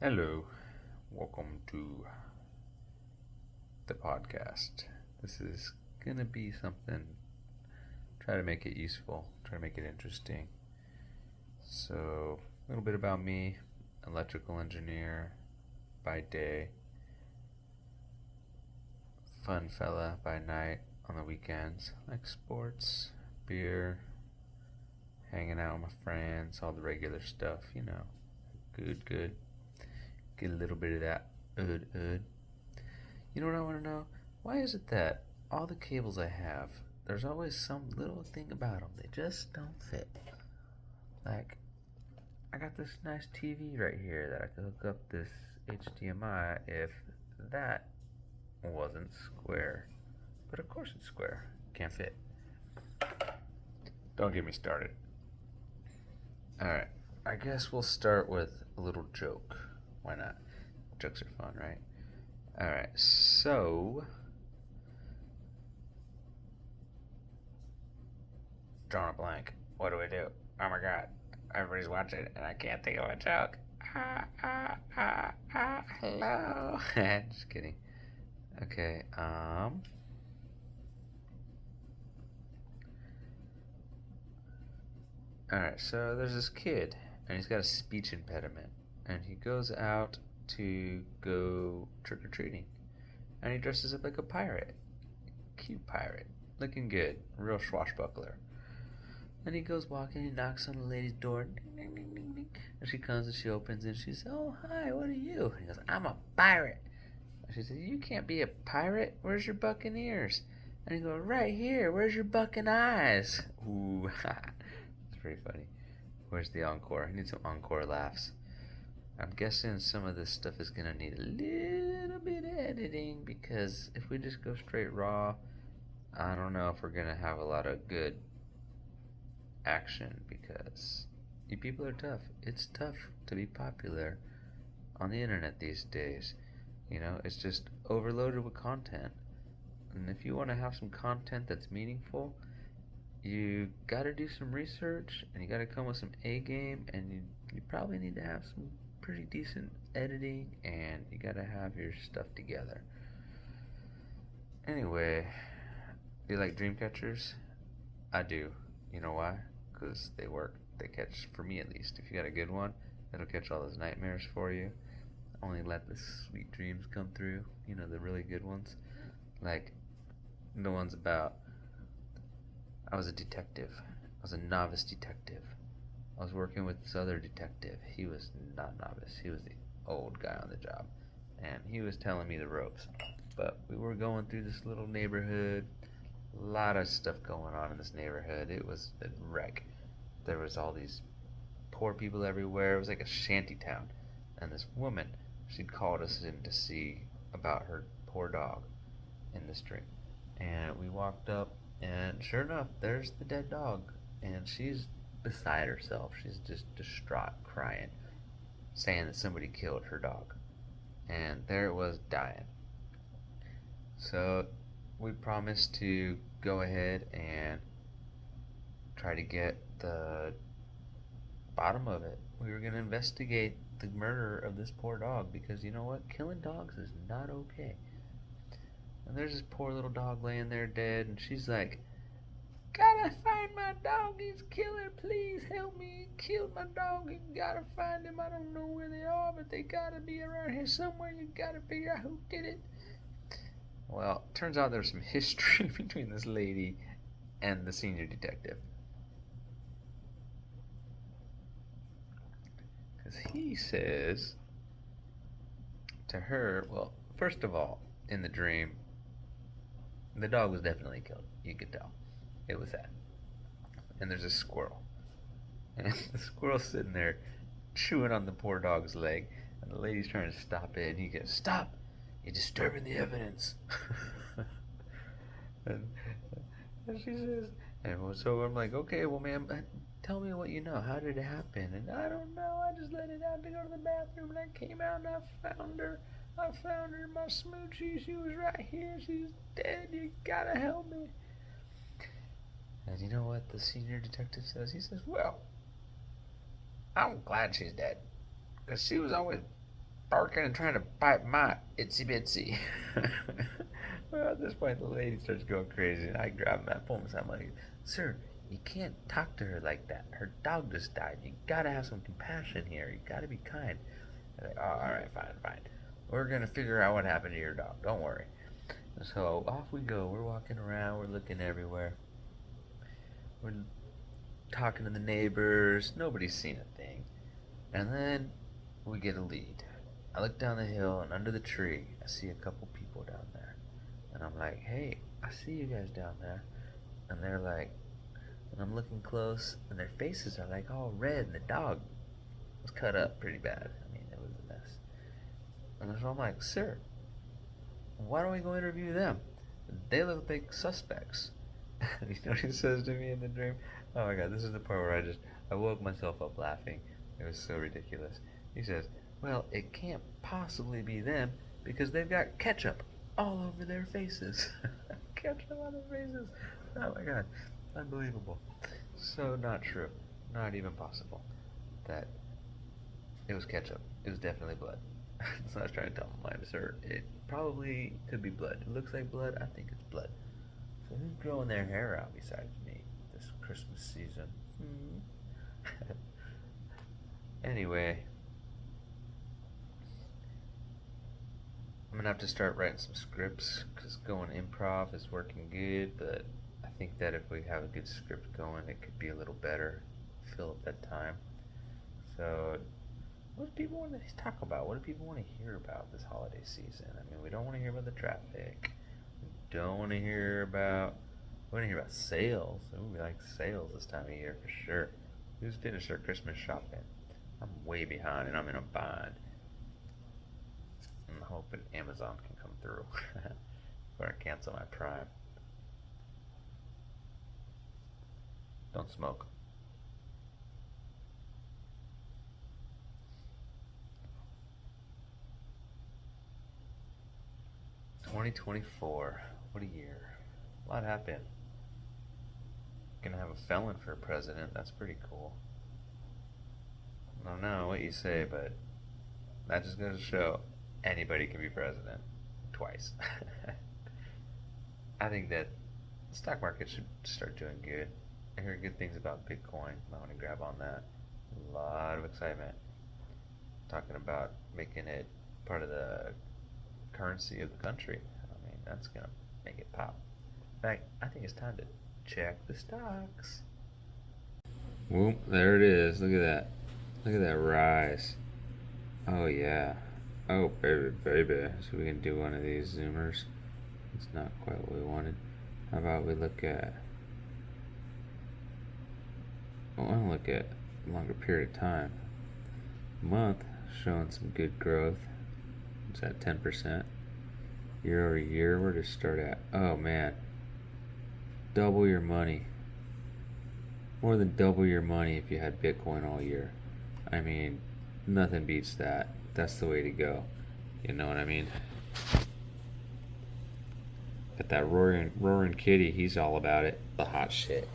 Hello, welcome to the podcast. This is gonna be something, try to make it useful, try to make it interesting. So, a little bit about me: electrical engineer by day, fun fella by night on the weekends, like sports, beer, hanging out with my friends, all the regular stuff, Good. Get a little bit of that. Ud. You know what I want to know? Why is it that all the cables I have, there's always some little thing about them, they just don't fit? Like, I got this nice TV right here that I could hook up this HDMI if that wasn't square. But of course it's square. Can't fit. Don't get me started. Alright, I guess we'll start with a little joke. Why not? Jokes are fun, right? Alright, so drawing a blank. What do we do? Oh my god. Everybody's watching and I can't think of a joke. Hello. Just kidding. Okay, Alright, so there's this kid and he's got a speech impediment and he goes out to go trick-or-treating and he dresses up like a pirate. Cute pirate. Looking good. Real swashbuckler. And he goes walking, he knocks on the lady's door. Ding, ding, ding, ding, ding. And she comes and she opens and she says, "Oh, hi, what are you?" And he goes, "I'm a pirate." And she says, "You can't be a pirate. Where's your buccaneers?" And he goes, "Right here. Where's your bucking eyes?" Ooh, it's pretty funny. Where's the encore? I need some encore laughs. I'm guessing some of this stuff is going to need a little bit of editing because if we just go straight raw, I don't know if we're going to have a lot of good action because you people are tough. It's tough to be popular on the internet these days. It's just overloaded with content. And if you want to have some content that's meaningful, you got to do some research and you got to come with some A game, and you probably need to have some pretty decent editing, and you got to have your stuff together. Anyway, do you like dream catchers? I do. You know why? Because they work. They catch, for me at least. If you got a good one, it'll catch all those nightmares for you. Only let the sweet dreams come through. The really good ones. Like the ones about, I was a detective. I was a novice detective. I was working with this other detective. He was not novice. He was the old guy on the job. And he was telling me the ropes. But we were going through this little neighborhood. A lot of stuff going on in this neighborhood. It was a wreck. There was all these poor people everywhere. It was like a shanty town. And this woman, she'd called us in to see about her poor dog in the street. And we walked up, and sure enough, there's the dead dog. And she's beside herself. She's just distraught, crying, saying that somebody killed her dog. And there it was, dying. So we promised to go ahead and try to get the bottom of it. We were going to investigate the murder of this poor dog because you know what? Killing dogs is not okay. And there's this poor little dog laying there dead, and she's like, "Gotta find my dog, he's killer, please help me, he killed my dog, you gotta find him, I don't know where they are, but they gotta be around here somewhere, you gotta figure out who did it." Well, turns out there's some history between this lady and the senior detective. Because he says to her, well, first of all, in the dream, the dog was definitely killed. You could tell. It was that. And there's a squirrel. And the squirrel's sitting there chewing on the poor dog's leg. And the lady's trying to stop it. And he goes, "Stop! You're disturbing the evidence." and, and she says, and so I'm like, "Okay, well, ma'am, tell me what you know. How did it happen?" And "I don't know. I just let it out to go to the bathroom. And I came out and I found her. My smoochie. She was right here. She's dead. You gotta help me." And you know what the senior detective says? He says, "Well, I'm glad she's dead. Because she was always barking and trying to bite my itsy bitsy. Well, at this point, the lady starts going crazy, and I grab him. I pull him aside. I'm like, sir, you can't talk to her like that. Her dog just died. You gotta have some compassion here. You gotta be kind. I'm like, oh, all right, fine, fine. We're gonna figure out what happened to your dog. Don't worry. And so off we go. We're walking around. We're looking everywhere. We're talking to the neighbors. Nobody's seen a thing. And then we get a lead. I look down the hill, and under the tree, I see a couple people down there. And I'm like, hey, I see you guys down there. And they're like, and I'm looking close, and their faces are like all red, and the dog was cut up pretty bad. I mean, it was a mess. And so I'm like, sir, why don't we go interview them? They look like suspects. And you know what he says to me in the dream? Oh my god, this is the part where I woke myself up laughing. It was so ridiculous. He says, well, it can't possibly be them because they've got ketchup all over their faces. Ketchup on their faces. Oh my god, unbelievable. So not true. Not even possible. That it was ketchup. It was definitely blood. So I was trying to tell him, sir, it probably could be blood. It looks like blood. I think it's blood. So who's growing their hair out besides me this Christmas season? Anyway, I'm gonna have to start writing some scripts because going improv is working good, but I think that if we have a good script going, it could be a little better. Fill up that time. So, what do people want to talk about? What do people want to hear about this holiday season? I mean, we don't want to hear about the traffic. We don't want to hear about. We want to hear about sales. Ooh, we like sales this time of year for sure. Who's finished their Christmas shopping? I'm way behind and I'm in a bind. I'm hoping Amazon can come through before I cancel my Prime. Don't smoke. $2024. What a year. A lot happened. Gonna have a felon for president. That's pretty cool. I don't know what you say, but that just goes to show anybody can be president twice. I think that the stock market should start doing good. I hear good things about Bitcoin. I want to grab on that. A lot of excitement. Talking about making it part of the currency of the country. I mean, that's gonna make it pop. In fact, I think it's time to check the stocks. Whoop, there it is. Look at that. Look at that rise. Oh yeah. Oh baby, baby. So we can do one of these zoomers. It's not quite what we wanted. How about we look at, I want to look at a longer period of time. Month showing some good growth. It's at 10%. Year over year, where to start at? Oh man. Double your money. More than double your money if you had Bitcoin all year. I mean, nothing beats that. That's the way to go. You know what I mean? But that roaring kitty, he's all about it. The hot shit.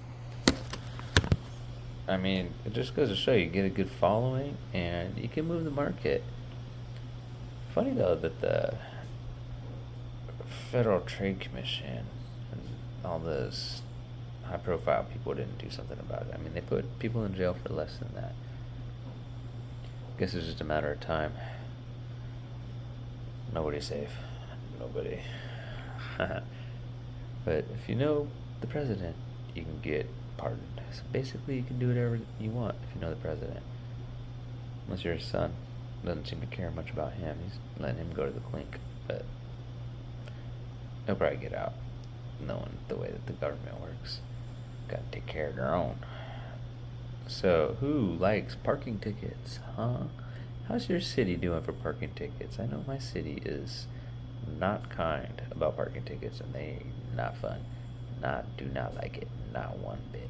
I mean, it just goes to show you get a good following and you can move the market. Funny though that the Federal Trade Commission and all those high profile people didn't do something about it. I mean, they put people in jail for less than that. I guess it's just a matter of time. Nobody's safe. Nobody. But if you know the president, you can get pardoned. So basically, you can do whatever you want if you know the president. Unless you're his son. Doesn't seem to care much about him. He's letting him go to the clink. But he'll probably get out, knowing the way that the government works. Gotta take care of their own. So, who likes parking tickets, huh? How's your city doing for parking tickets? I know my city is not kind about parking tickets, and they not fun. Do not like it, not one bit.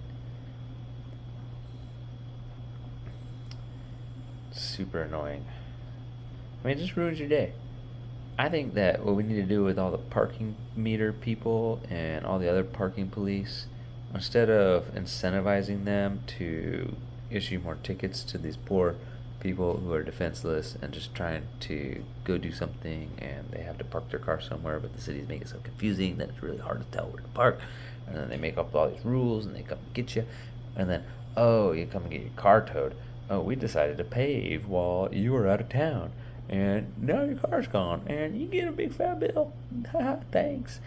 Super annoying. I mean, it just ruins your day. I think that what we need to do with all the parking meter people and all the other parking police, instead of incentivizing them to issue more tickets to these poor people who are defenseless and just trying to go do something, and they have to park their car somewhere, but the cities make it so confusing that it's really hard to tell where to park. And then they make up all these rules, and they come and get you. And then, oh, you come and get your car towed. Oh, we decided to pave while you were out of town, and now your car's gone, and you get a big fat bill. Thanks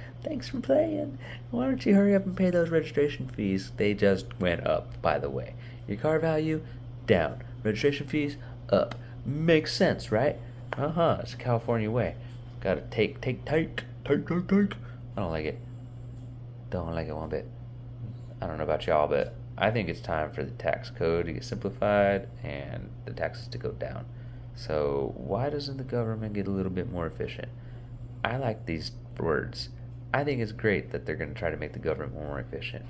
for playing. Why don't you hurry up and pay those registration fees? They just went up, by the way. Your car value, down. Registration fees, up. Makes sense, right? It's a California way. Gotta take. I don't like it. Don't like it one bit. I don't know about y'all, but I think it's time for the tax code to get simplified and the taxes to go down. So why doesn't the government get a little bit more efficient? I like these words. I think it's great that they're going to try to make the government more efficient,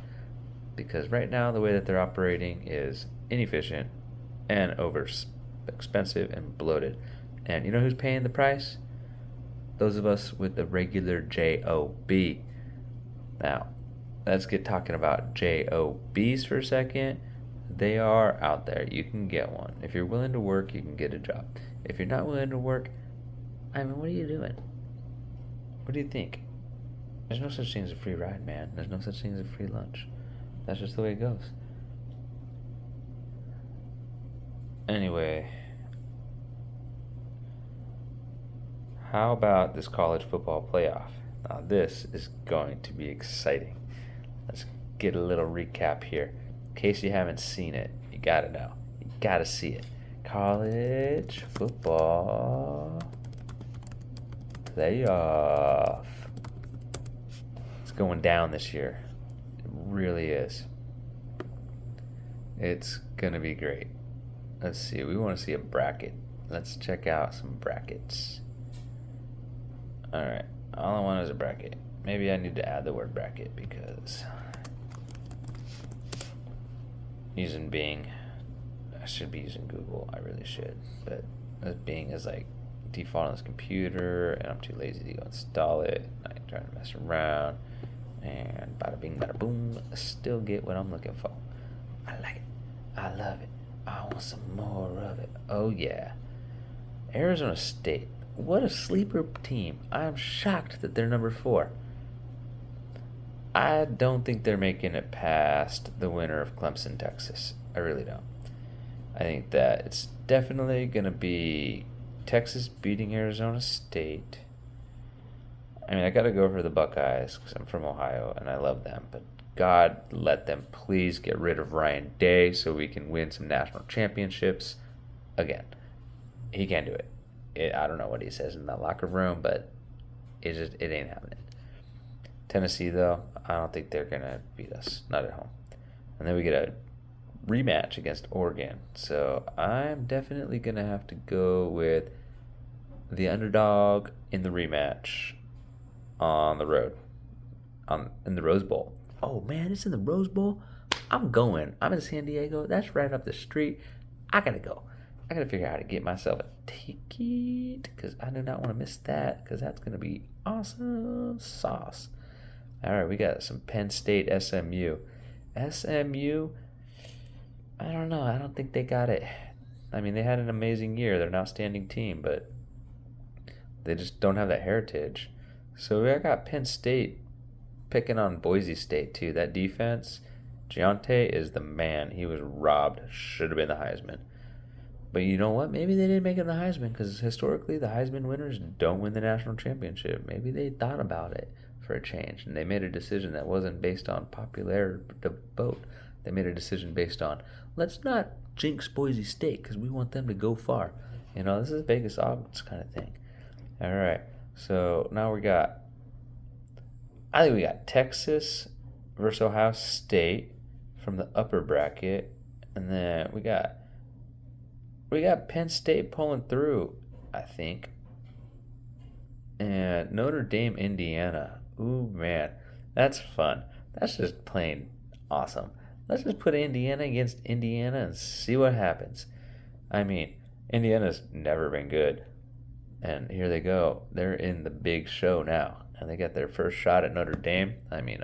because right now the way that they're operating is inefficient and over expensive and bloated. And you know who's paying the price? Those of us with the regular job. Now, let's get talking about jobs for a second. They are out there. You can get one. If you're willing to work, you can get a job. If you're not willing to work, I mean, what are you doing? What do you think? There's no such thing as a free ride, man. There's no such thing as a free lunch. That's just the way it goes. Anyway, how about this college football playoff? Now, this is going to be exciting. Let's get a little recap here. In case you haven't seen it, you gotta know. You gotta see it. College football playoff. It's going down this year. It really is. It's gonna be great. Let's see. We want to see a bracket. Let's check out some brackets. Alright. All I want is a bracket. Maybe I need to add the word bracket because using Bing, I should be using Google. I really should. But Bing is like default on this computer, and I'm too lazy to go install it. I ain't trying to mess around. And bada bing, bada boom. I still get what I'm looking for. I like it. I love it. I want some more of it. Oh, yeah. Arizona State. What a sleeper team. I'm shocked that they're number 4. I don't think they're making it past the winner of Clemson, Texas. I really don't. I think that it's definitely going to be Texas beating Arizona State. I mean, I got to go for the Buckeyes because I'm from Ohio and I love them. But God, let them please get rid of Ryan Day so we can win some national championships again. He can't do it. I don't know what he says in that locker room, but it ain't happening. Tennessee, though, I don't think they're going to beat us. Not at home. And then we get a rematch against Oregon. So I'm definitely going to have to go with the underdog in the rematch on the road, in the Rose Bowl. Oh, man, it's in the Rose Bowl? I'm going. I'm in San Diego. That's right up the street. I got to go. I got to figure out how to get myself a ticket because I do not want to miss that because that's going to be awesome sauce. All right, we got some Penn State SMU. SMU, I don't know. I don't think they got it. I mean, they had an amazing year. They're an outstanding team, but they just don't have that heritage. So I got Penn State picking on Boise State, too. That defense, Giante is the man. He was robbed. Should have been the Heisman. But you know what? Maybe they didn't make it the Heisman because historically the Heisman winners don't win the national championship. Maybe they thought about it for a change and they made a decision that wasn't based on popular vote. They made a decision based on, let's not jinx Boise State because we want them to go far. You know, this is Vegas odds kind of thing. All right. So now I think we got Texas versus Ohio State from the upper bracket. And then we got Penn State pulling through, I think. And Notre Dame, Indiana. Ooh, man. That's fun. That's just plain awesome. Let's just put Indiana against Indiana and see what happens. I mean, Indiana's never been good. And here they go. They're in the big show now. And they got their first shot at Notre Dame. I mean,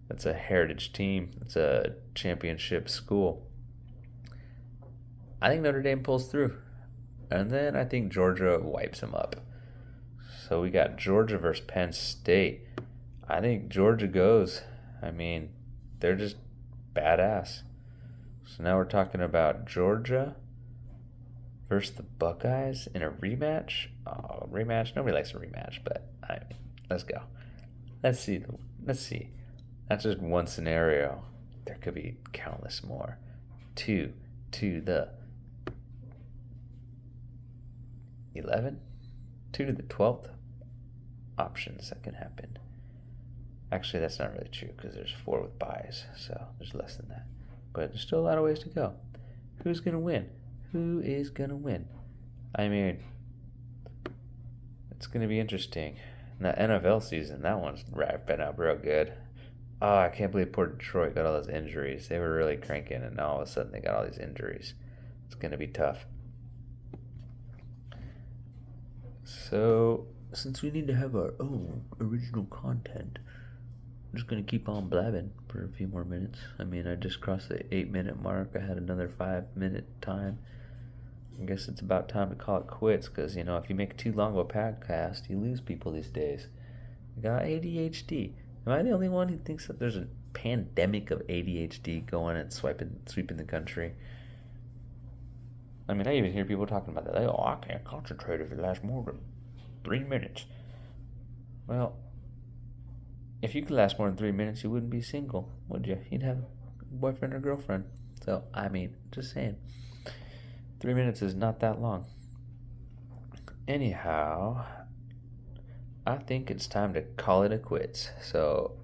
that's a heritage team. It's a championship school. I think Notre Dame pulls through. And then I think Georgia wipes them up. So we got Georgia versus Penn State. I think Georgia goes. I mean, they're just badass. So now we're talking about Georgia versus the Buckeyes in a rematch. Oh, rematch? Nobody likes a rematch, but I mean, let's go. Let's see. Let's see. That's just one scenario. There could be countless more. 2 to the 11? 2 to the 12th? Options that can happen. Actually, that's not really true because there's 4 with buys, so there's less than that. But there's still a lot of ways to go. Who's going to win? Who is going to win? I mean, it's going to be interesting. And that NFL season, that one's wrapping up real good. Oh, I can't believe poor Detroit got all those injuries. They were really cranking, and now all of a sudden they got all these injuries. It's going to be tough. So, since we need to have our own original content, I'm just going to keep on blabbing for a few more minutes. I mean, I just crossed the 8-minute mark. I had another 5-minute time. I guess it's about time to call it quits because, you know, if you make too long of a podcast, you lose people these days. I got ADHD. Am I the only one who thinks that there's a pandemic of ADHD going and sweeping the country? I mean, I even hear people talking about that. Like, oh, I can't concentrate if it lasts more than 3 minutes. Well, if you could last more than 3 minutes, you wouldn't be single, would you? You'd have a boyfriend or girlfriend. So, I mean, just saying. 3 minutes is not that long. Anyhow, I think it's time to call it a quits. So,